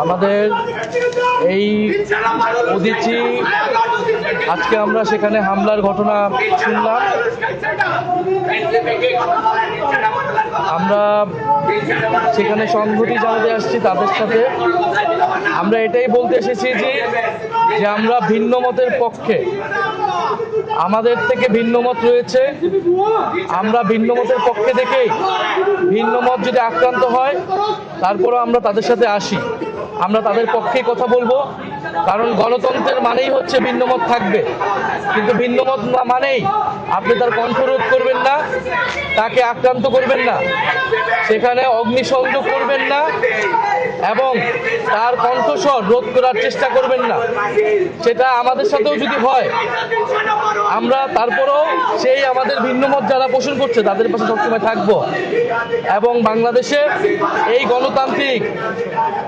আমাদের এই উদীচী আজকে আমরা সেখানে হামলার ঘটনা শুনলাম। আমরা সেখানে সংহতি জানাতে আসছি তাদের সাথে। আমরা এটাই বলতে এসেছি যে আমরা ভিন্ন মতের পক্ষে, আমাদের থেকে ভিন্ন মত রয়েছে, আমরা ভিন্ন মতের পক্ষে থেকেই ভিন্ন মত যদি আক্রান্ত হয় তারপরও আমরা তাদের সাথে আসি, আমরা তাদের পক্ষেই কথা বলবো। কারণ গণতন্ত্রের মানেই হচ্ছে ভিন্ন মত থাকবে, কিন্তু ভিন্ন মত না মানেই আপনি তার কণ্ঠরোধ করবেন না, তাকে আক্রান্ত করবেন না, সেখানে অগ্নিসংযোগ করবেন না এবং তার কণ্ঠস্বর রোধ করার চেষ্টা করবেন না। সেটা আমাদের সাথেও যদি হয় আমরা তারপরেও সেই আমাদের ভিন্নমত যারা পোষণ করছে তাদের পাশে সবসময় থাকবো এবং বাংলাদেশে এই গণতান্ত্রিক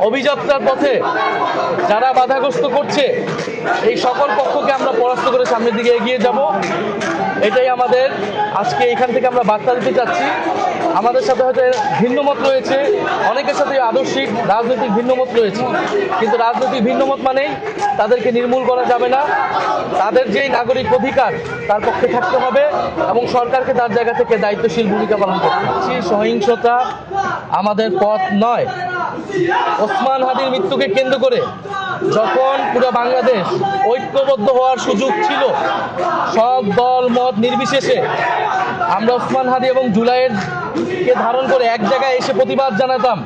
অভিযাত্রার পথে যারা বাধাগ্রস্ত করছে এই সকল পক্ষকে আমরা পরাস্ত করে সামনের দিকে এগিয়ে যাব। এটাই আমাদের আজকে এখান থেকে আমরা বার্তা দিতে চাচ্ছি। আমাদের সাথে হয়তো ভিন্নমত রয়েছে, অনেকের সাথে আদর্শিক রাজনৈতিক ভিন্নমত রয়েছে, কিন্তু রাজনৈতিক ভিন্নমত মানেই তাদেরকে নির্মূল করা যাবে না। তাদের যেই নাগরিক অধিকার তার পক্ষে থাকতে হবে এবং সরকারকে তার জায়গা থেকে দায়িত্বশীল ভূমিকা পালন করতে হবে। সহিংসতা আমাদের পথ নয়। ওসমান হাদির মৃত্যুকে কেন্দ্র করে যখন পুরো বাংলাদেশ ঐক্যবদ্ধ হওয়ার সুযোগ ছিল, সব দল মত নির্বিশেষে আমরা ওসমান হাদি এবং জুলাইয়ের কে ধারণ করে এক জায়গায় এসে প্রতিবাদ জানাতাম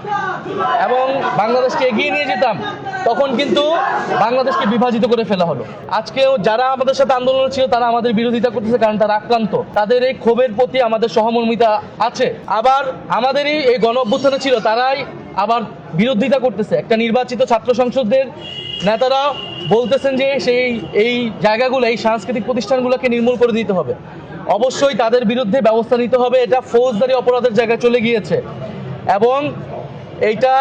এবং বাংলাদেশকে এগিয়ে নিয়ে যেতাম, তখন কিন্তু বাংলাদেশকে বিভাজিত করে ফেলা হলো। আজকেও যারা আমাদের সাথে আন্দোলন ছিল তারা আমাদের বিরোধিতা করতেছে, কারণ তারা আক্রান্ত, তাদের এই ক্ষোভের প্রতি আমাদের সহমর্মিতা আছে। আবার আমাদেরই এই গণ অভ্যুত্থানে ছিল তারাই আবার বিরোধিতা করতেছে। একটা নির্বাচিত ছাত্র সংসদের নেতারা বলতেছেন যে এই জায়গাগুলো, এই সাংস্কৃতিক প্রতিষ্ঠানগুলোকে নির্মূল করে দিতে হবে। অবশ্যই তাদের বিরুদ্ধে ব্যবস্থা নিতে হবে, এটা ফৌজদারি অপরাধের জায়গায় চলে গিয়েছে এবং এইটা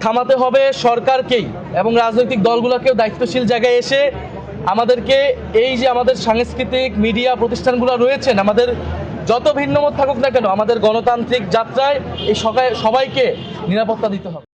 থামাতে হবে সরকারকেই এবং রাজনৈতিক দলগুলোকেও দায়িত্বশীল জায়গায় এসে আমাদেরকে এই যে আমাদের সাংস্কৃতিক মিডিয়া প্রতিষ্ঠানগুলো রয়েছেন, আমাদের যত ভিন্নমত থাকুক না কেন, আমাদের গণতান্ত্রিক যাত্রায় এই সবাইকে নিরাপত্তা দিতে হবে।